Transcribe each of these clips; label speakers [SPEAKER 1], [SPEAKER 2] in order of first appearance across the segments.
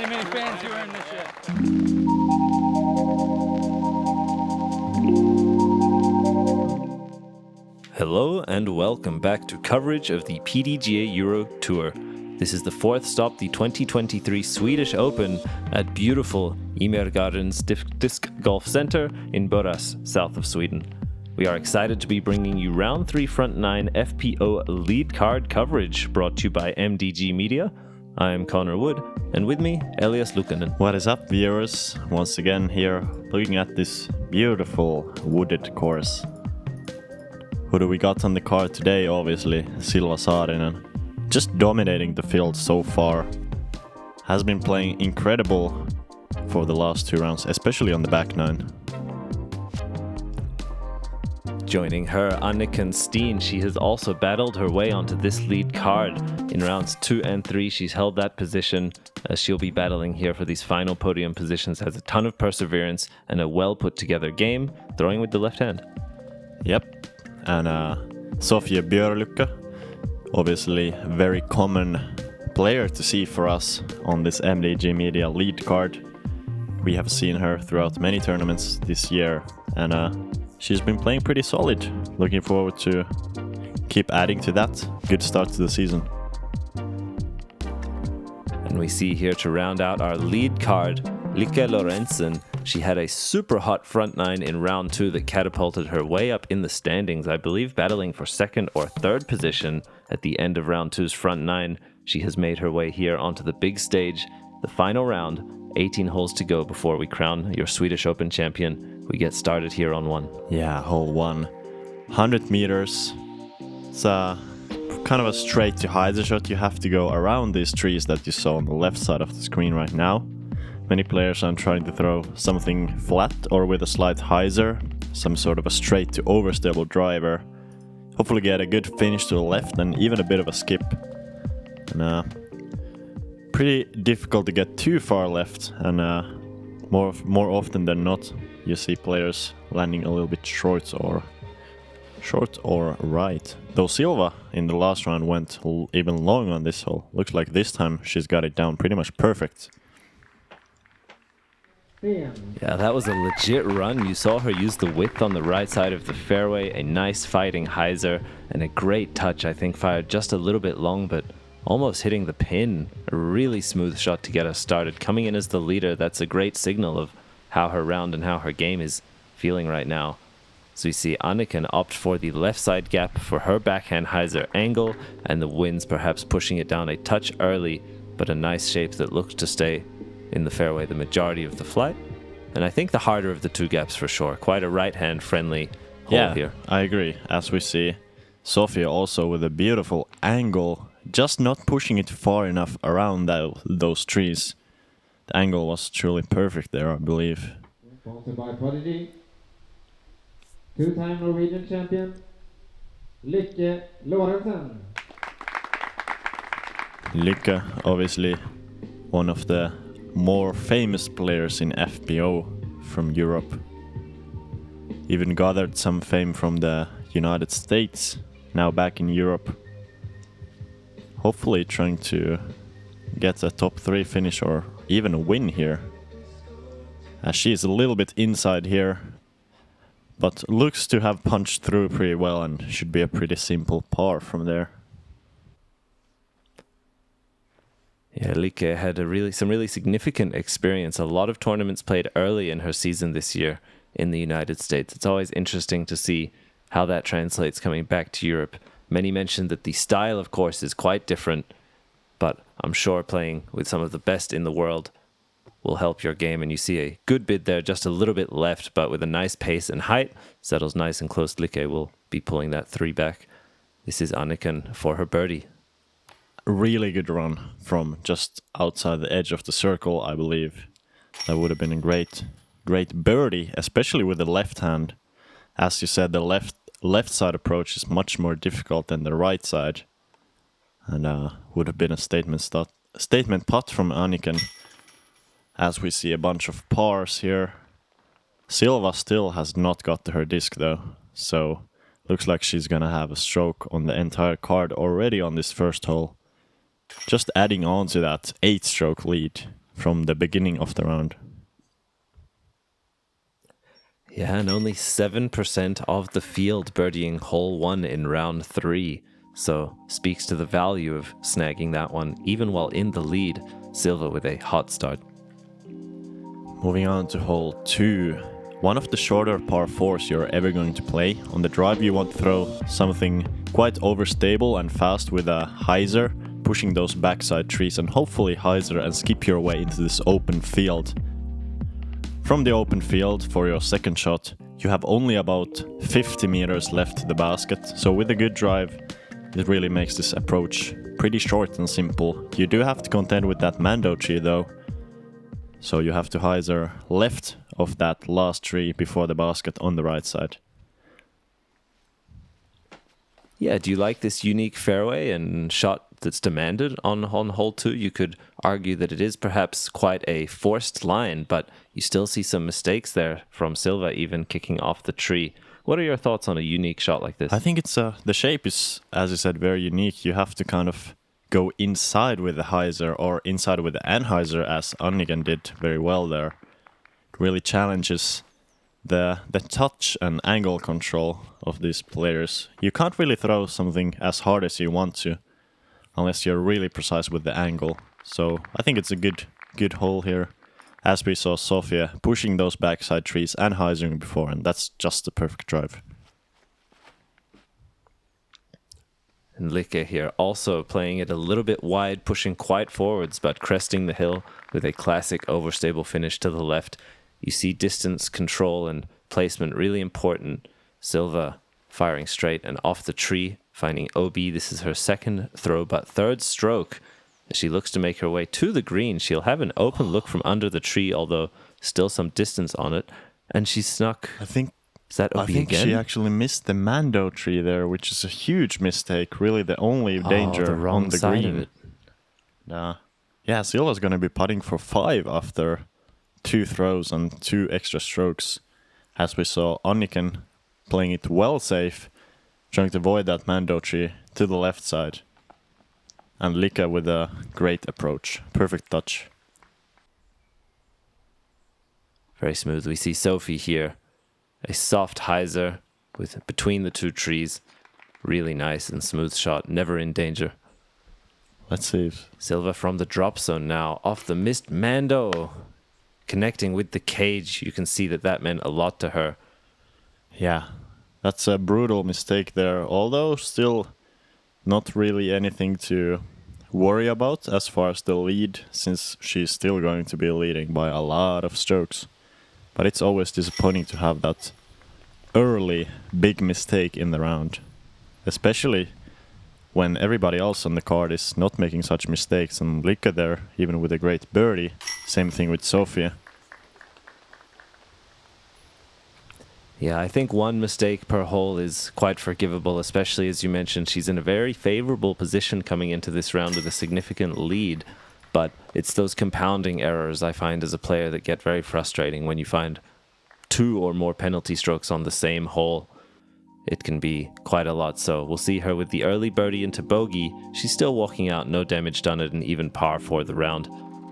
[SPEAKER 1] many fans you earned this year.
[SPEAKER 2] Hello and welcome back to coverage of the PDGA Euro Tour. This is the fourth stop, the 2023 Swedish Open at beautiful Ymergårdens Discgolfcenter in Borås, south of Sweden. We are excited to be bringing you round 3 front 9 FPO lead card coverage brought to you by MDG Media. I am Connor Wood, and with me, Elias Lukanen.
[SPEAKER 3] What is up, viewers? Once again here, looking at this beautiful wooded course. Who do we got on the card today? Obviously, Silva Saarinen. Just dominating the field so far. Has been playing incredible for the last 2 rounds, especially on the back 9.
[SPEAKER 2] Joining her, Anniken Steen. She has also battled her way onto this lead card. In rounds 2 and 3, she's held that position as she'll be battling here for these final podium positions. Has a ton of perseverance and a well put together game, throwing with the left hand.
[SPEAKER 3] Yep. And Sofie Björlycke, obviously a very common player to see for us on this MDG Media lead card. We have seen her throughout many tournaments this year, and she's been playing pretty solid. Looking forward to keep adding to that. Good start to the season.
[SPEAKER 2] And we see here to round out our lead card, Lykke Lorentzen. She had a super hot front 9 in round 2 that catapulted her way up in the standings, I believe battling for 2nd or 3rd position at the end of round 2's front 9. She has made her way here onto the big stage, the final round, 18 holes to go before we crown your Swedish Open champion. We get started here on 1.
[SPEAKER 3] Yeah, hole 1. 100 meters. It's kind of a straight to hyzer shot. You have to go around these trees that you saw on the left side of the screen right now. Many players are trying to throw something flat or with a slight hyzer, some sort of a straight to overstable driver. Hopefully get a good finish to the left and even a bit of a skip. And pretty difficult to get too far left, and more often than not you see players landing a little bit short or right. Though Silva in the last round went even long on this hole. Looks like this time she's got it down pretty much perfect.
[SPEAKER 2] Yeah, that was a legit run. You saw her use the width on the right side of the fairway, a nice fighting hyzer, and a great touch. I think fired just a little bit long, but almost hitting the pin. A really smooth shot to get us started. Coming in as the leader, that's a great signal of how her round and how her game is feeling right now. So we see Anniken opt for the left side gap for her backhand hyzer angle, and the winds perhaps pushing it down a touch early, but a nice shape that looks to stay in the fairway the majority of the flight. And I think the harder of the 2 gaps for sure. Quite a right-hand friendly hole here.
[SPEAKER 3] I agree. As we see, Sofie also with a beautiful angle, just not pushing it far enough around those trees. The angle was truly perfect there, I believe.
[SPEAKER 4] Sponsored by Prodigy. 2-time Norwegian champion, Lykke Lorentzen.
[SPEAKER 3] Lykke, obviously one of the more famous players in FPO from Europe. Even gathered some fame from the United States, now back in Europe. Hopefully trying to get a top 3 finish or even a win here. As she's a little bit inside here, but looks to have punched through pretty well and should be a pretty simple par from there.
[SPEAKER 2] Yeah, Lykke had some really significant experience. A lot of tournaments played early in her season this year in the United States. It's always interesting to see how that translates coming back to Europe. Many mentioned that the style, of course, is quite different, but I'm sure playing with some of the best in the world will help your game. And you see a good bid there, just a little bit left, but with a nice pace and height. Settles nice and close. Lykke will be pulling that 3 back. This is Anniken for her birdie.
[SPEAKER 3] Really good run from just outside the edge of the circle, I believe. That would have been a great birdie, especially with the left hand. As you said, the left side approach is much more difficult than the right side, and would have been a statement putt from Anniken. As we see a bunch of pars here. Silva still has not got to her disc though, so looks like she's gonna have a stroke on the entire card already on this first hole. Just adding on to that 8-stroke lead from the beginning of the round.
[SPEAKER 2] Yeah, and only 7% of the field birdieing hole 1 in round 3. So speaks to the value of snagging that one, even while in the lead. Silva with a hot start.
[SPEAKER 3] Moving on to hole 2. One of the shorter par 4s you're ever going to play. On the drive you want to throw something quite overstable and fast with a hyzer, pushing those backside trees and hopefully hyzer and skip your way into this open field. From the open field for your second shot, you have only about 50 meters left to the basket, so with a good drive, it really makes this approach pretty short and simple. You do have to contend with that Mando tree though, so you have to hyzer left of that last tree before the basket on the right side.
[SPEAKER 2] Yeah, do you like this unique fairway and shot that's demanded on hole 2? You could argue that it is perhaps quite a forced line, but you still see some mistakes there from Silva, even kicking off the tree. What are your thoughts on a unique shot like this?
[SPEAKER 3] I think it's the shape is, as you said, very unique. You have to kind of go inside with the hyzer or inside with the anhyzer, as Anniken did very well there. It really challenges the touch and angle control of these players. You can't really throw something as hard as you want to unless you're really precise with the angle. So I think it's a good hole here, as we saw Sofie pushing those backside trees and hyzering before, and that's just the perfect drive.
[SPEAKER 2] And Lykke here also playing it a little bit wide, pushing quite forwards, but cresting the hill with a classic overstable finish to the left. You see distance control and placement really important. Silva firing straight and off the tree, finding OB. This is her second throw, but third stroke. As she looks to make her way to the green, she'll have an open look from under the tree, although still some distance on it. And she snuck.
[SPEAKER 3] I think
[SPEAKER 2] Is that OB again?
[SPEAKER 3] she actually missed the Mando tree there, which is a huge mistake. Really, the only danger
[SPEAKER 2] the wrong
[SPEAKER 3] on the
[SPEAKER 2] side
[SPEAKER 3] green.
[SPEAKER 2] of it.
[SPEAKER 3] Yeah, Silva's going to be putting for 5 after 2 throws and 2 extra strokes. As we saw Anniken playing it well safe, trying to avoid that Mando tree to the left side. And Lykke with a great approach. Perfect touch.
[SPEAKER 2] Very smooth. We see Sofie here. A soft hyzer with between the 2 trees. Really nice and smooth shot. Never in danger.
[SPEAKER 3] Let's see if...
[SPEAKER 2] Silva from the drop zone now. Off the missed Mando. Connecting with the cage. You can see that meant a lot to her.
[SPEAKER 3] Yeah, that's a brutal mistake there. Although still not really anything to worry about as far as the lead, since she's still going to be leading by a lot of strokes. But it's always disappointing to have that early big mistake in the round, especially when everybody else on the card is not making such mistakes, and Lykke there, even with a great birdie. Same thing with Sofie.
[SPEAKER 2] Yeah, I think 1 mistake per hole is quite forgivable, especially as you mentioned, she's in a very favorable position coming into this round with a significant lead. But it's those compounding errors I find as a player that get very frustrating when you find 2 or more penalty strokes on the same hole. It can be quite a lot. So we'll see her with the early birdie into bogey. She's still walking out, no damage done at an even par for the round.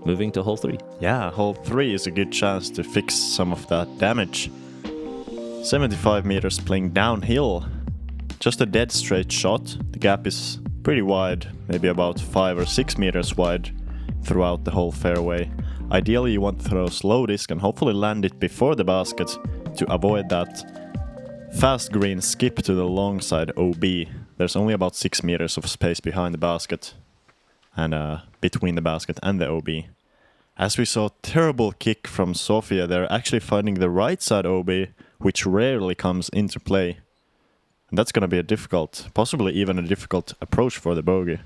[SPEAKER 2] Moving to hole 3.
[SPEAKER 3] Yeah, hole 3 is a good chance to fix some of that damage. 75 meters playing downhill. Just a dead straight shot. The gap is pretty wide, maybe about 5 or 6 meters wide throughout the whole fairway. Ideally you want to throw slow disc and hopefully land it before the basket to avoid that fast green skip to the long side OB. There's only about 6 meters of space behind the basket and between the basket and the OB. As we saw, terrible kick from Sofie. They're actually finding the right side OB, which rarely comes into play. And that's going to be a difficult, possibly even a difficult approach for the bogey.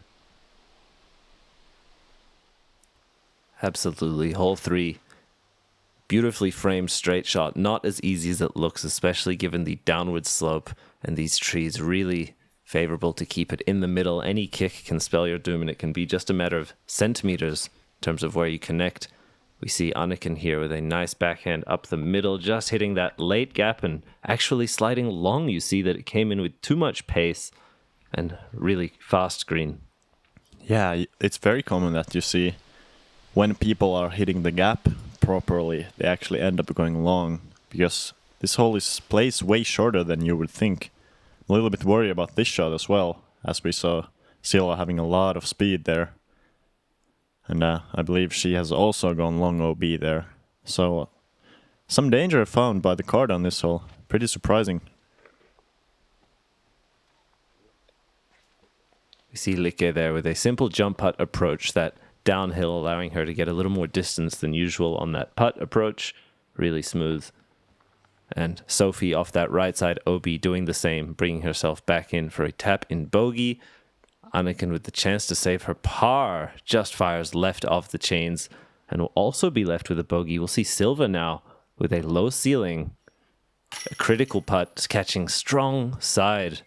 [SPEAKER 2] Absolutely. Hole 3. Beautifully framed straight shot. Not as easy as it looks, especially given the downward slope and these trees. Really favorable to keep it in the middle. Any kick can spell your doom, and it can be just a matter of centimeters in terms of where you connect. We see Anniken here with a nice backhand up the middle, just hitting that late gap and actually sliding long. You see that it came in with too much pace and really fast green.
[SPEAKER 3] Yeah, it's very common that you see when people are hitting the gap properly, they actually end up going long, because this hole is placed way shorter than you would think. I'm a little bit worried about this shot as well, as we saw Silva having a lot of speed there. And I believe she has also gone long OB there. So some danger found by the card on this hole. Pretty surprising.
[SPEAKER 2] We see Lykke there with a simple jump putt approach, that downhill, allowing her to get a little more distance than usual on that putt approach. Really smooth. And Sofie off that right side OB doing the same, bringing herself back in for a tap in bogey. Anniken with the chance to save her par just fires left off the chains and will also be left with a bogey. We'll see Silva now with a low ceiling, a critical putt, catching strong side,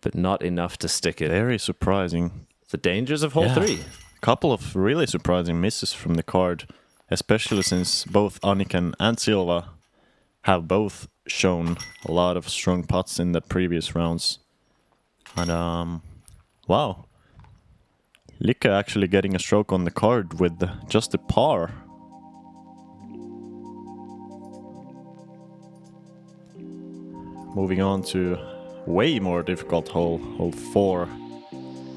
[SPEAKER 2] but not enough to stick it.
[SPEAKER 3] Very surprising.
[SPEAKER 2] The dangers of hole 3.
[SPEAKER 3] Couple of really surprising misses from the card, especially since both Anniken and Silva have both shown a lot of strong putts in the previous rounds. And wow, Lykke actually getting a stroke on the card with just a par. Moving on to way more difficult hole, hole 4.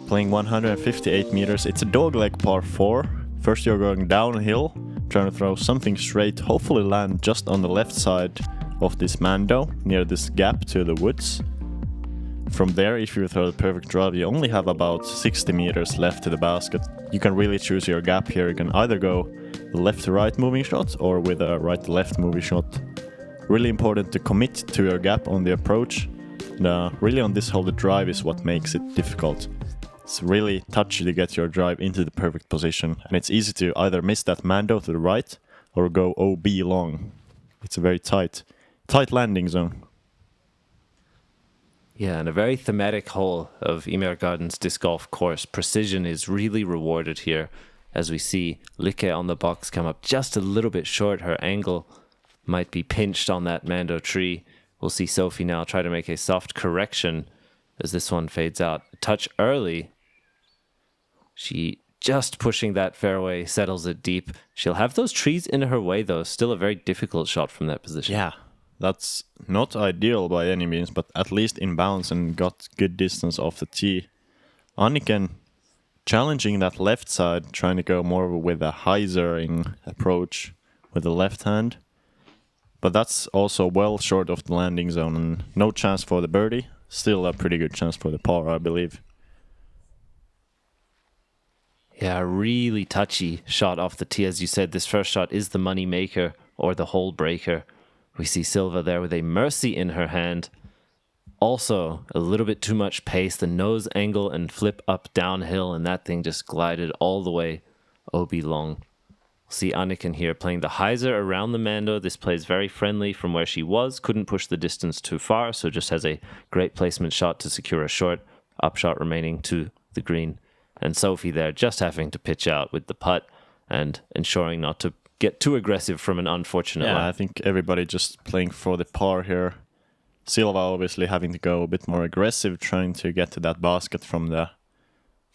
[SPEAKER 3] Playing 158 meters. It's a dogleg par 4. First you're going downhill, trying to throw something straight, hopefully land just on the left side of this Mando, near this gap to the woods. From there, if you throw the perfect drive, you only have about 60 meters left to the basket. You can really choose your gap here. You can either go left to right moving shot or with a right to left moving shot. Really important to commit to your gap on the approach. And, really on this hole, the drive is what makes it difficult. It's really touchy to get your drive into the perfect position, and it's easy to either miss that Mando to the right or go OB long. It's a very tight landing zone.
[SPEAKER 2] Yeah, and a very thematic hole of Ymergårdens disc golf course. Precision is really rewarded here, as we see Lykke on the box come up just a little bit short. Her angle might be pinched on that Mando tree. We'll see Sofie now try to make a soft correction as this one fades out. A touch early. She just pushing that fairway, settles it deep. She'll have those trees in her way, though. Still a very difficult shot from that position.
[SPEAKER 3] Yeah, that's not ideal by any means, but at least in bounds and got good distance off the tee. Anniken challenging that left side, trying to go more with a hyzering approach with the left hand. But that's also well short of the landing zone and no chance for the birdie. Still a pretty good chance for the par, I believe.
[SPEAKER 2] Yeah, really touchy shot off the tee. As you said, this first shot is the money maker or the hole breaker. We see Silva there with a mercy in her hand. Also, a little bit too much pace. The nose angle and flip up downhill, and that thing just glided all the way OB long. See Anniken here playing the hyzer around the Mando. This plays very friendly from where she was. Couldn't push the distance too far, so just has a great placement shot to secure a short upshot remaining to the green. And Sofie there just having to pitch out with the putt and ensuring not to get too aggressive from an unfortunate line.
[SPEAKER 3] I think everybody just playing for the par here. Silva obviously having to go a bit more aggressive, trying to get to that basket from the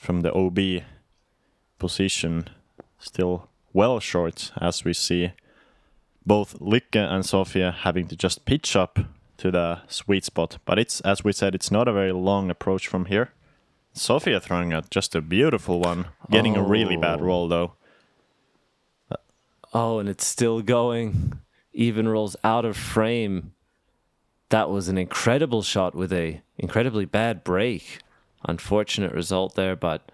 [SPEAKER 3] OB position. Still well short, as we see both Lykke and Sofie having to just pitch up to the sweet spot. But it's, as we said, it's not a very long approach from here. Sofie throwing out just a beautiful one, getting a really bad roll though.
[SPEAKER 2] Oh, and it's still going. Even rolls out of frame. That was an incredible shot with a incredibly bad break. Unfortunate result there, but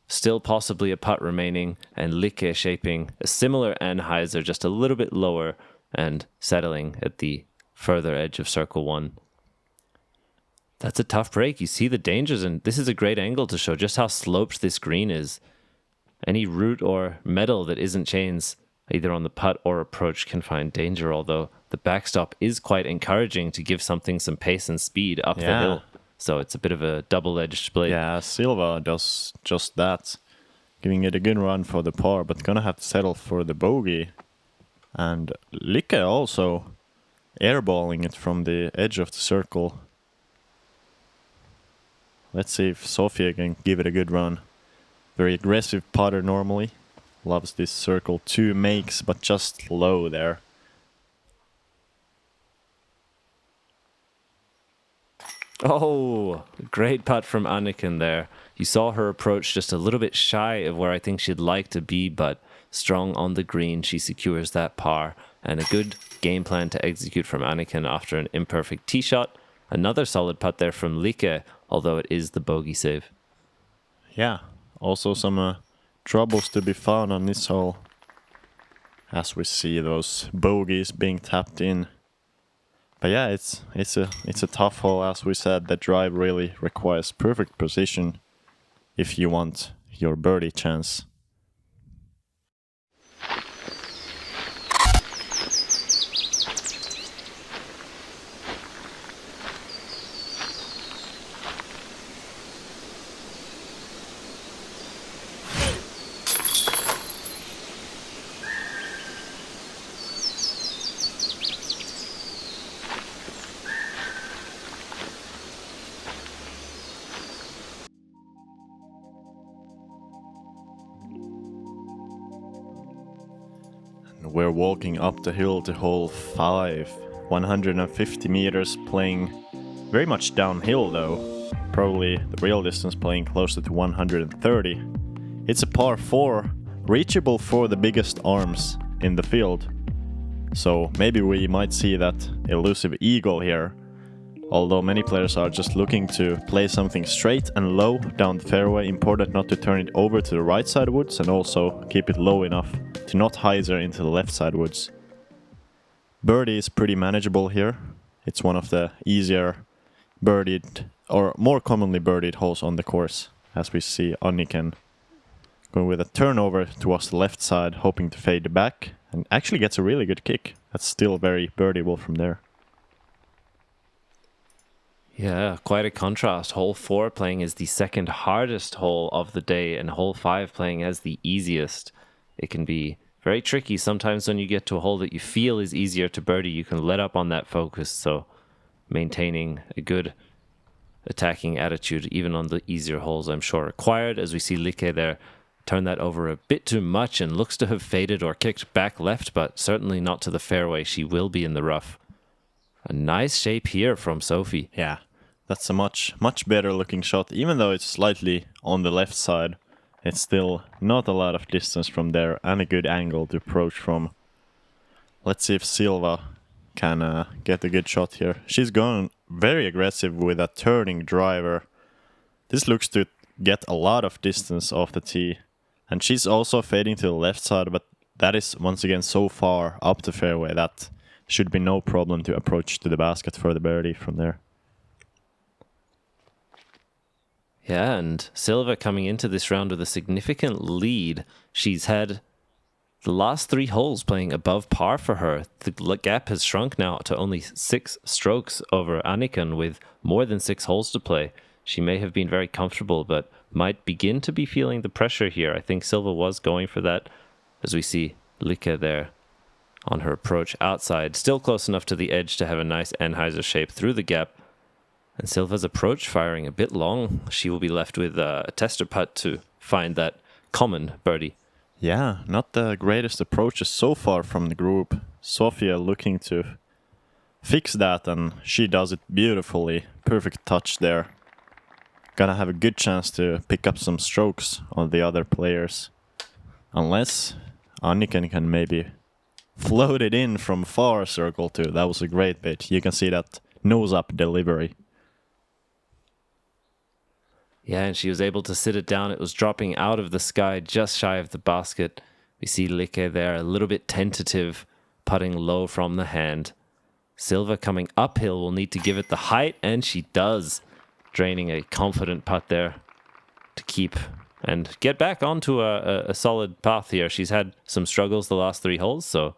[SPEAKER 2] still possibly a putt remaining, and Lykke shaping a similar Anheuser, just a little bit lower and settling at the further edge of circle 1. That's a tough break. You see the dangers, and this is a great angle to show just how sloped this green is. Any root or metal that isn't chains, either on the putt or approach, can find danger, although the backstop is quite encouraging to give something some pace and speed up the hill. So it's a bit of a double-edged blade.
[SPEAKER 3] Yeah, Silva does just that, giving it a good run for the par, but gonna have to settle for the bogey. And Lykke also airballing it from the edge of the circle. Let's see if Sofie can give it a good run. Very aggressive putter normally. loves this circle 2 makes, but just low there.
[SPEAKER 2] Oh, great putt from Anniken there. You saw her approach just a little bit shy of where I think she'd like to be, but strong on the green, she secures that par. And a good game plan to execute from Anniken after an imperfect tee shot. Another solid putt there from Lykke, although it is the bogey save.
[SPEAKER 3] Yeah, also some troubles to be found on this hole, as we see those bogeys being tapped in. But yeah, it's a tough hole, as we said. The drive really requires perfect position if you want your birdie chance. We're walking up the hill to hole 5, 150 meters, playing very much downhill though. Probably the real distance playing closer to 130. It's a par 4, reachable for the biggest arms in the field. So maybe we might see that elusive eagle here. Although many players are just looking to play something straight and low down the fairway, important not to turn it over to the right side woods and also keep it low enough to not hyzer into the left side woods. Birdie is pretty manageable here. It's one of the easier birdied, or more commonly birdied holes on the course, as we see Anniken going with a turnover towards the left side, hoping to fade back, and actually gets a really good kick. That's still very birdieable from there.
[SPEAKER 2] Yeah, quite a contrast. Hole 4 playing as the second hardest hole of the day, and hole 5 playing as the easiest. It can be very tricky sometimes when you get to a hole that you feel is easier to birdie. You can let up on that focus, so maintaining a good attacking attitude even on the easier holes, I'm sure, required. As we see Lykke there turn that over a bit too much and looks to have faded or kicked back left, but certainly not to the fairway. She will be in the rough. A nice shape here from Sofie.
[SPEAKER 3] Yeah, that's a much better looking shot. Even though it's slightly on the left side, it's still not a lot of distance from there and a good angle to approach from. Let's see if Silva can get a good shot here. She's gone very aggressive with a turning driver. This looks to get a lot of distance off the tee. And she's also fading to the left side, but that is once again so far up the fairway that should be no problem to approach to the basket for the birdie from there.
[SPEAKER 2] Yeah, and Silva coming into this round with a significant lead. She's had the last 3 holes playing above par for her. The gap has shrunk now to only 6 strokes over Anniken with more than 6 holes to play. She may have been very comfortable, but might begin to be feeling the pressure here. I think Silva was going for that, as we see Lykke there on her approach outside. Still close enough to the edge to have a nice Anheuser shape through the gap. And Silva's approach firing a bit long. She will be left with a tester putt to find that common birdie.
[SPEAKER 3] Yeah, not the greatest approaches so far from the group. Sofie looking to fix that, and she does it beautifully. Perfect touch there. Gonna have a good chance to pick up some strokes on the other players. Unless Anniken can maybe float it in from far circle 2. That was a great bit. You can see that nose-up delivery.
[SPEAKER 2] Yeah, and she was able to sit it down. It was dropping out of the sky just shy of the basket. We see Lykke there, a little bit tentative, putting low from the hand. Silva coming uphill will need to give it the height, and she does. Draining a confident putt there to keep and get back onto a solid path here. She's had some struggles the last 3 holes, so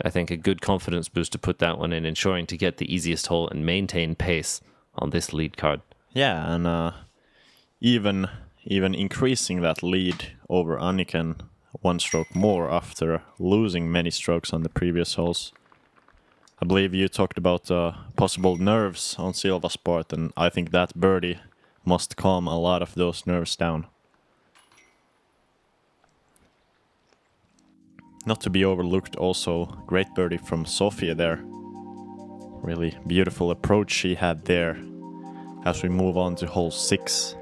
[SPEAKER 2] I think a good confidence boost to put that one in, ensuring to get the easiest hole and maintain pace on this lead card.
[SPEAKER 3] Yeah, and even increasing that lead over Anniken 1 stroke more after losing many strokes on the previous holes. I believe you talked about possible nerves on Silva's part, and I think that birdie must calm a lot of those nerves down. not to be overlooked, also great birdie from Sofie there. Really beautiful approach she had there. As we move on to hole 6.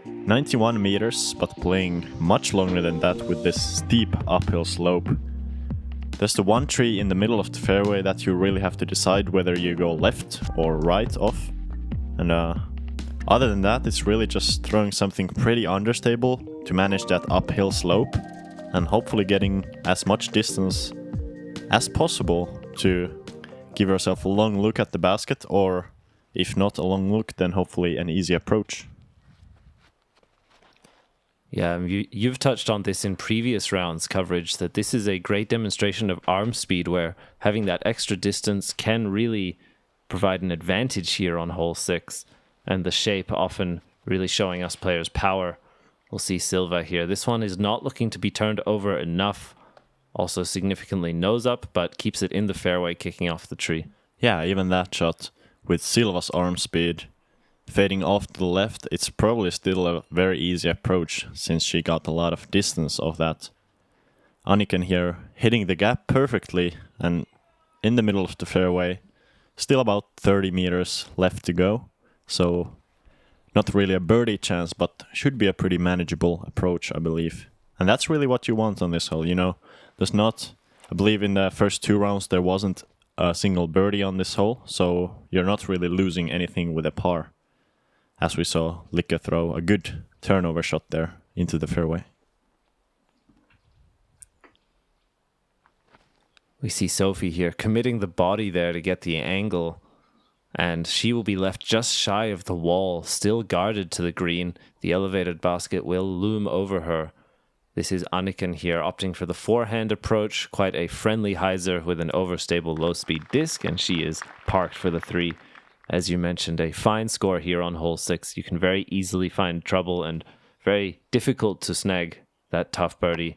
[SPEAKER 3] 91 meters, but playing much longer than that with this steep uphill slope. There's the one tree in the middle of the fairway that you really have to decide whether you go left or right off. And other than that, it's really just throwing something pretty understable to manage that uphill slope and hopefully getting as much distance as possible to give yourself a long look at the basket, or if not a long look, then hopefully an easy approach.
[SPEAKER 2] Yeah, you've touched on this in previous rounds coverage, that this is a great demonstration of arm speed, where having that extra distance can really provide an advantage here on hole 6, and the shape often really showing us players' power. We'll see Silva here. This one is not looking to be turned over enough. Also significantly nose up, but keeps it in the fairway, kicking off the tree.
[SPEAKER 3] Yeah, even that shot with Silva's arm speed fading off to the left, it's probably still a very easy approach since she got a lot of distance of that. Anniken here hitting the gap perfectly and in the middle of the fairway. Still about 30 meters left to go, so not really a birdie chance, but should be a pretty manageable approach, I believe. And that's really what you want on this hole, you know. There's not, I believe in the first 2 rounds there wasn't a single birdie on this hole, so you're not really losing anything with a par. As we saw Lykke throw a good turnover shot there into the fairway.
[SPEAKER 2] We see Sofie here committing the body there to get the angle, and she will be left just shy of the wall, still guarded to the green. The elevated basket will loom over her. This is Anniken here, opting for the forehand approach, quite a friendly hyzer with an overstable low-speed disc, and she is parked for the 3. As you mentioned, a fine score here on hole 6. You can very easily find trouble and very difficult to snag that tough birdie.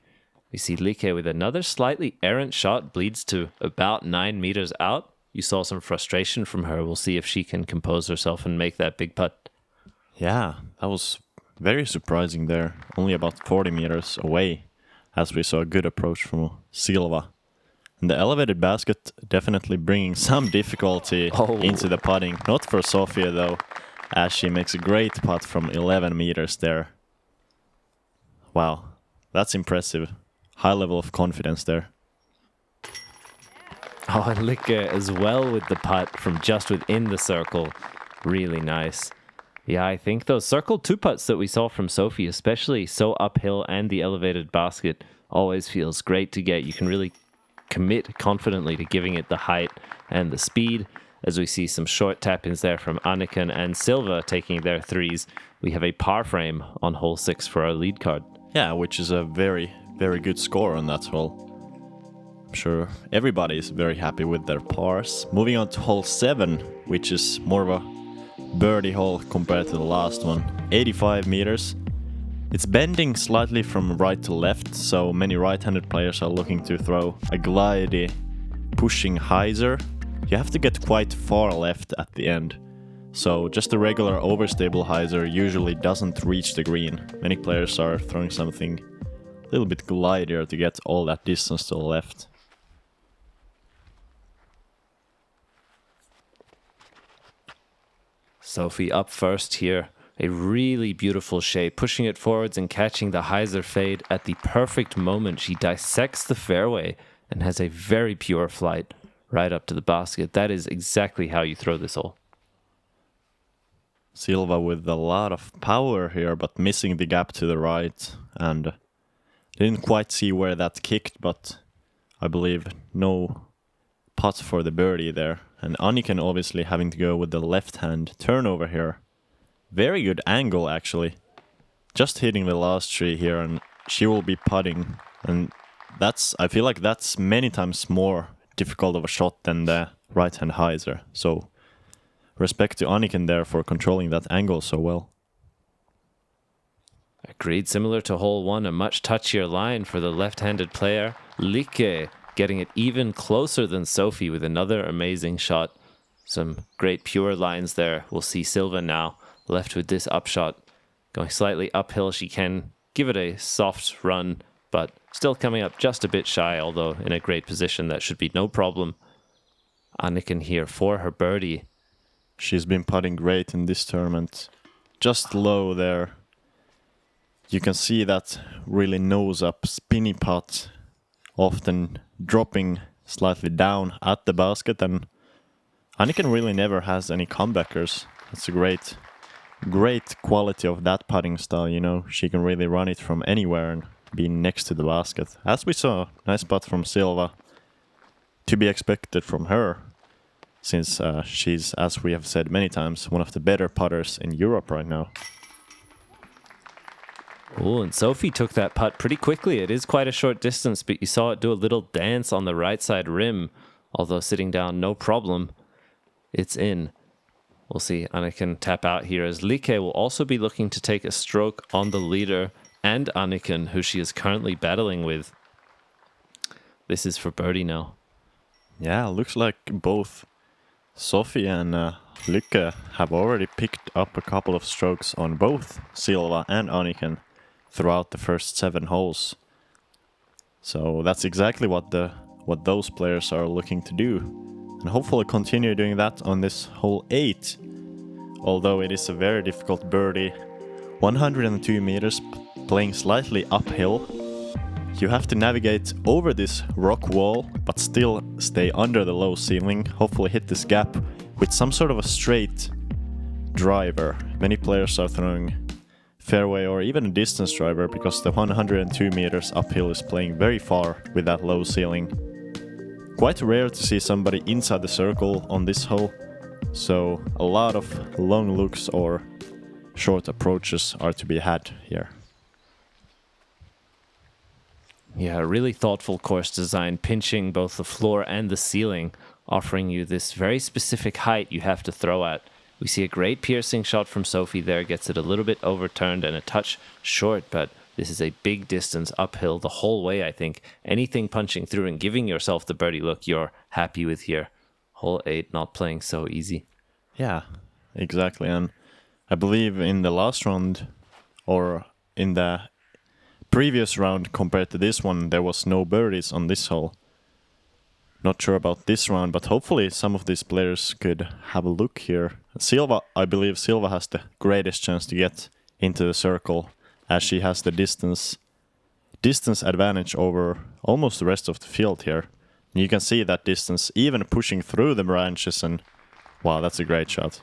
[SPEAKER 2] We see Lykke with another slightly errant shot, bleeds to about 9 meters out. You saw some frustration from her. We'll see if she can compose herself and make that big putt.
[SPEAKER 3] Yeah, that was very surprising there. Only about 40 meters away, as we saw a good approach from Silva. And the elevated basket definitely bringing some difficulty into the putting. Not for Sofie though, as she makes a great putt from 11 meters there. Wow, that's impressive. High level of confidence there.
[SPEAKER 2] Oh, and Lykke as well with the putt from just within the circle. Really nice. Yeah, I think those circle 2 putts that we saw from Sofie, especially so uphill and the elevated basket, always feels great to get. You can really commit confidently to giving it the height and the speed. As we see some short tap-ins there from Anniken and Silva taking their 3s. We have a par frame on hole 6 for our lead card.
[SPEAKER 3] Yeah, which is a very, very good score on that hole. I'm sure everybody is very happy with their pars. Moving on to hole 7, which is more of a birdie hole compared to the last one. 85 meters. It's bending slightly from right to left, so many right-handed players are looking to throw a glidey, pushing hyzer. You have to get quite far left at the end. So just a regular overstable hyzer usually doesn't reach the green. Many players are throwing something a little bit glidier to get all that distance to the left.
[SPEAKER 2] Sofie up first here. A really beautiful shape, pushing it forwards and catching the hyzer fade at the perfect moment. She dissects the fairway and has a very pure flight right up to the basket. That is exactly how you throw this hole.
[SPEAKER 3] Silva with a lot of power here, but missing the gap to the right. And didn't quite see where that kicked, but I believe no putt for the birdie there. And Anniken obviously having to go with the left-hand turnover here. Very good angle, actually. Just hitting the last tree here, and she will be putting. And I feel like that's many times more difficult of a shot than the right-hand hyzer. So, respect to Anniken there for controlling that angle so well.
[SPEAKER 2] Agreed. Similar to hole 1, a much touchier line for the left-handed player. Lykke getting it even closer than Sofie with another amazing shot. Some great pure lines there. We'll see Silva now left with this upshot. Going slightly uphill, she can give it a soft run but still coming up just a bit shy, although in a great position. That should be no problem. Anniken here for her birdie.
[SPEAKER 3] She's been putting great in this tournament. Just low there. You can see that really nose up spinny putt, often dropping slightly down at the basket, and Anniken really never has any comebackers. That's a great quality of that putting style, you know. She can really run it from anywhere and be next to the basket. As we saw, nice putt from Silva. To be expected from her, since she's, as we have said many times, one of the better putters in Europe right now.
[SPEAKER 2] Oh, and Sofie took that putt pretty quickly. It is quite a short distance, but you saw it do a little dance on the right side rim. Although sitting down, no problem. It's in. We'll see Anniken tap out here, as Lykke will also be looking to take a stroke on the leader and Anniken, who she is currently battling with. This is for birdie now.
[SPEAKER 3] Yeah, looks like both Sofie and Lykke have already picked up a couple of strokes on both Silva and Anniken throughout the first 7 holes. So that's exactly what those players are looking to do, and hopefully continue doing that on this hole 8. Although it is a very difficult birdie, 102 meters, playing slightly uphill. You have to navigate over this rock wall, but still stay under the low ceiling, hopefully hit this gap with some sort of a straight driver. Many players are throwing fairway or even a distance driver, because the 102 meters uphill is playing very far with that low ceiling. Quite rare to see somebody inside the circle on this hole, so a lot of long looks or short approaches are to be had here.
[SPEAKER 2] Yeah, really thoughtful course design, pinching both the floor and the ceiling, offering you this very specific height you have to throw at. We see a great piercing shot from Sofie there, gets it a little bit overturned and a touch short, but this is a big distance uphill the whole way, I think. Anything punching through and giving yourself the birdie look, you're happy with here. Hole 8 not playing so easy.
[SPEAKER 3] Yeah, exactly. And I believe in the last round, or in the previous round compared to this one, there was no birdies on this hole. Not sure about this round, but hopefully some of these players could have a look here. Silva, I believe Silva has the greatest chance to get into the circle, as she has the distance advantage over almost the rest of the field here. And you can see that distance even pushing through the branches, and wow, that's a great shot.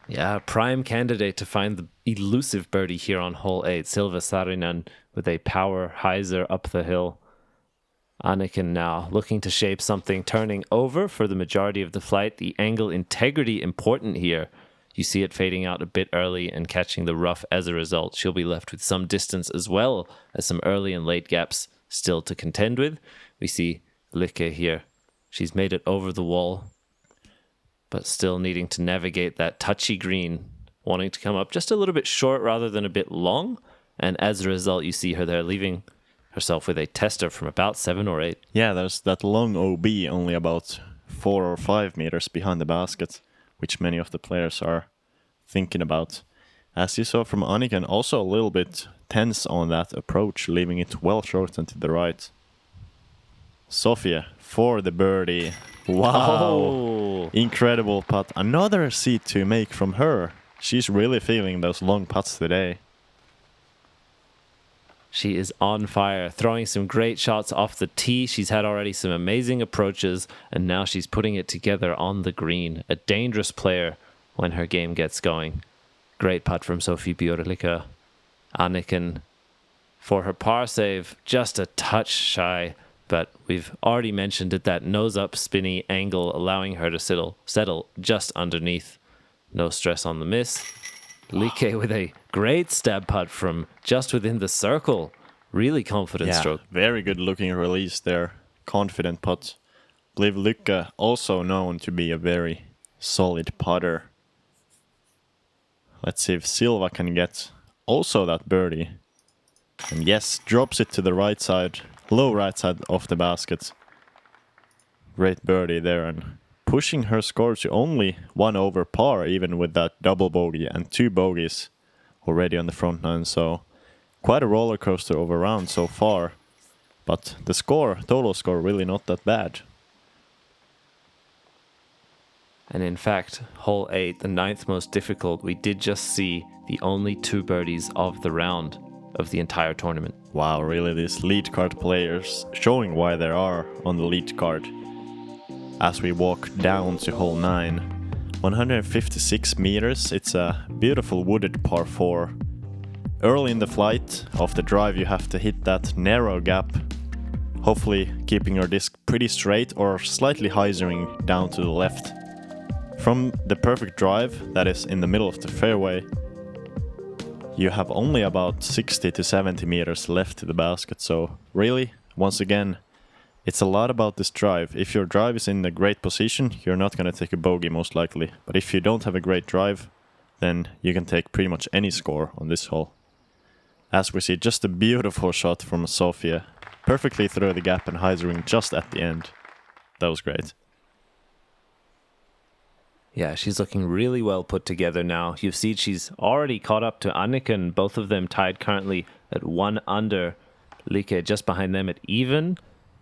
[SPEAKER 2] Yeah, prime candidate to find the elusive birdie here on hole 8. Silva Saarinen with a power hyzer up the hill. Anniken now looking to shape something, turning over for the majority of the flight. The angle integrity important here. You see it fading out a bit early and catching the rough as a result. She'll be left with some distance as well as some early and late gaps still to contend with. We see Lykke here. She's made it over the wall, but still needing to navigate that touchy green, wanting to come up just a little bit short rather than a bit long. And as a result, you see her there leaving herself with a tester from about 7 or 8.
[SPEAKER 3] Yeah, there's that long OB only about 4 or 5 meters behind the basket, which many of the players are thinking about. As you saw from Anniken, also a little bit tense on that approach, leaving it well short and to the right. Sofie for the birdie. Wow!
[SPEAKER 2] Oh.
[SPEAKER 3] Incredible putt. Another C2 make from her. She's really feeling those long putts today.
[SPEAKER 2] She is on fire, throwing some great shots off the tee. She's had already some amazing approaches, and now she's putting it together on the green. A dangerous player when her game gets going. Great putt from Sofie Björlycke. Anniken for her par save, just a touch shy, but we've already mentioned it, that nose-up spinny angle allowing her to settle just underneath. No stress on the miss. Lykke with a great stab putt from just within the circle. Really confident stroke.
[SPEAKER 3] Very good looking release there. Confident putt. I believe Lykke also known to be a very solid putter. Let's see if Silva can get also that birdie. And yes, drops it to the right side, low right side of the basket. Great birdie there, and pushing her score to only 1 over par, even with that double bogey and 2 bogeys already on the front nine. So quite a roller coaster of a round so far, but the total score, really not that bad.
[SPEAKER 2] And in fact, hole 8, the 9th most difficult, we did just see the only 2 birdies of the round of the entire tournament.
[SPEAKER 3] Wow, really, these lead card players showing why they are on the lead card. As we walk down to hole 9, 156 meters, it's a beautiful wooded par 4. Early in the flight of the drive, you have to hit that narrow gap, hopefully keeping your disc pretty straight or slightly hyzering down to the left. From the perfect drive, that is in the middle of the fairway, you have only about 60 to 70 meters left to the basket, so really, once again, it's a lot about this drive. If your drive is in a great position, you're not going to take a bogey most likely. But if you don't have a great drive, then you can take pretty much any score on this hole. As we see, just a beautiful shot from Sofie, perfectly through the gap and hyzering just at the end. That was great.
[SPEAKER 2] Yeah, she's looking really well put together now. You see she's already caught up to Anniken, both of them tied currently at 1 under. Lykke just behind them at even.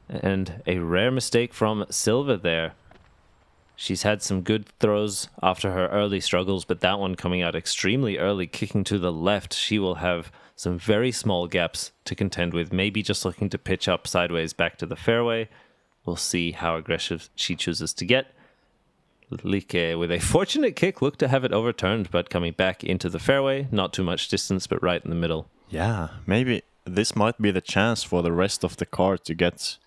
[SPEAKER 2] And a rare mistake from Silva there. She's had some good throws after her early struggles, but that one coming out extremely early, kicking to the left. She will have some very small gaps to contend with, maybe just looking to pitch up sideways back to the fairway. We'll see how aggressive she chooses to get. Lykke, with a fortunate kick, looked to have it overturned, but coming back into the fairway, not too much distance, but right in the middle.
[SPEAKER 3] Yeah, maybe this might be the chance for the rest of the card to get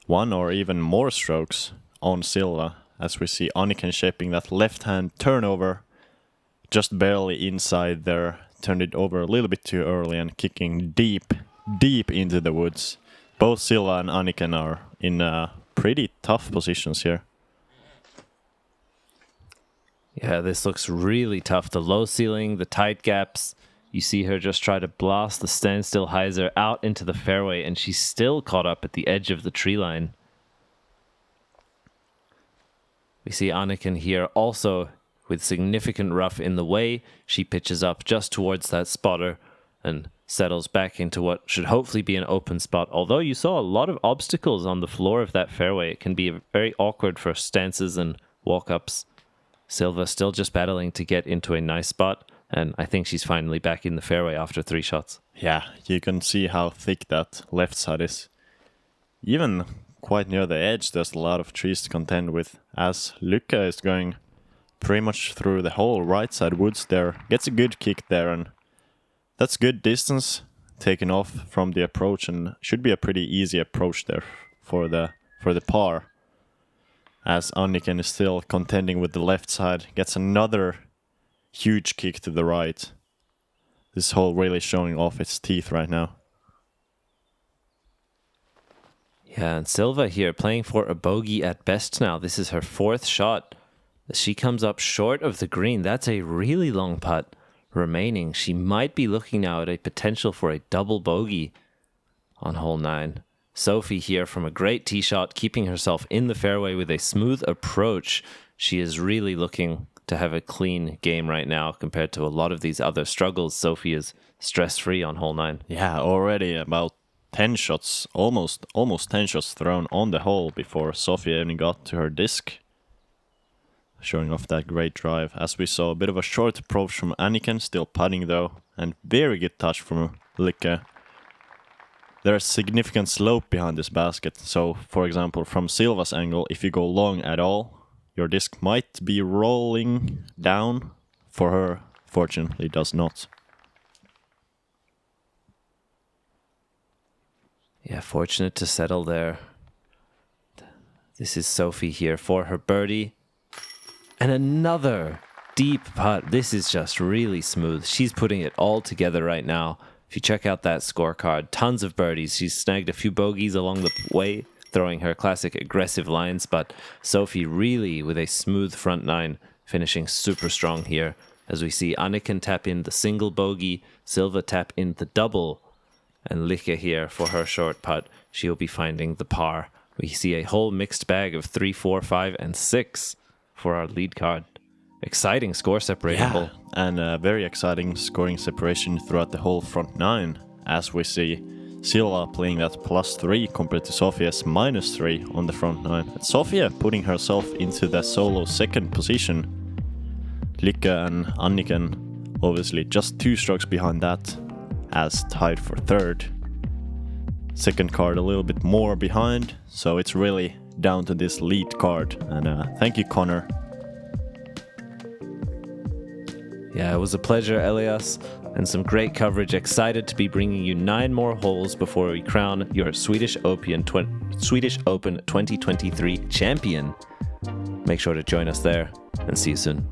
[SPEAKER 3] 1 or even more strokes on Silva, as we see Anniken shaping that left-hand turnover, just barely inside there, turned it over a little bit too early and kicking deep into the woods. Both Silva and Anniken are in pretty tough positions here.
[SPEAKER 2] Yeah, this looks really tough. The low ceiling, the tight gaps. You see her just try to blast the standstill hyzer out into the fairway, and she's still caught up at the edge of the tree line. We see Anniken here also with significant rough in the way. She pitches up just towards that spotter and settles back into what should hopefully be an open spot. Although you saw a lot of obstacles on the floor of that fairway, it can be very awkward for stances and walk-ups. Silva still just battling to get into a nice spot, and I think she's finally back in the fairway after 3 shots.
[SPEAKER 3] Yeah, you can see how thick that left side is. Even quite near the edge, there's a lot of trees to contend with, as Lykke is going pretty much through the whole right side woods there. Gets a good kick there, and that's good distance taken off from the approach, and should be a pretty easy approach there for the par. As Anniken is still contending with the left side, gets another huge kick to the right. This hole really showing off its teeth right now.
[SPEAKER 2] Yeah, and Silva here playing for a bogey at best now. This is her 4th shot. She comes up short of the green. That's a really long putt remaining. She might be looking now at a potential for a double bogey on hole 9. Sofie here from a great tee shot, keeping herself in the fairway with a smooth approach. She is really looking to have a clean game right now compared to a lot of these other struggles. Sofie is stress-free on hole 9.
[SPEAKER 3] Yeah, already about 10 shots, almost 10 shots thrown on the hole before Sofie even got to her disc. Showing off that great drive. As we saw, a bit of a short approach from Anniken, still putting though, and very good touch from Lykke. There's significant slope behind this basket, so for example from Silva's angle, if you go long at all, your disc might be rolling down. For her, fortunately, does not.
[SPEAKER 2] Yeah, fortunate to settle there. This is Sofie here for her birdie. And another deep putt. This is just really smooth. She's putting it all together right now. If you check out that scorecard, tons of birdies. She's snagged a few bogeys along the way, throwing her classic aggressive lines, but Sofie really with a smooth front 9, finishing super strong here. As we see Anniken tap in the single bogey, Silva tap in the double, and Lykke here for her short putt. She'll be finding the par. We see a whole mixed bag of 3, 4, 5, and 6 for our lead card. Exciting score separating hole.
[SPEAKER 3] And a very exciting scoring separation throughout the whole front 9. as we see Silva playing that +3 compared to Sofia's -3 on the front nine. And Sofia putting herself into the solo second position. Lykke and Anniken obviously just 2 strokes behind that, as tied for third. Second card a little bit more behind, so it's really down to this lead card. And thank you, Connor.
[SPEAKER 2] Yeah, it was a pleasure, Elias, and some great coverage. Excited to be bringing you 9 more holes before we crown your Swedish Open 2023 champion. Make sure to join us there, and see you soon.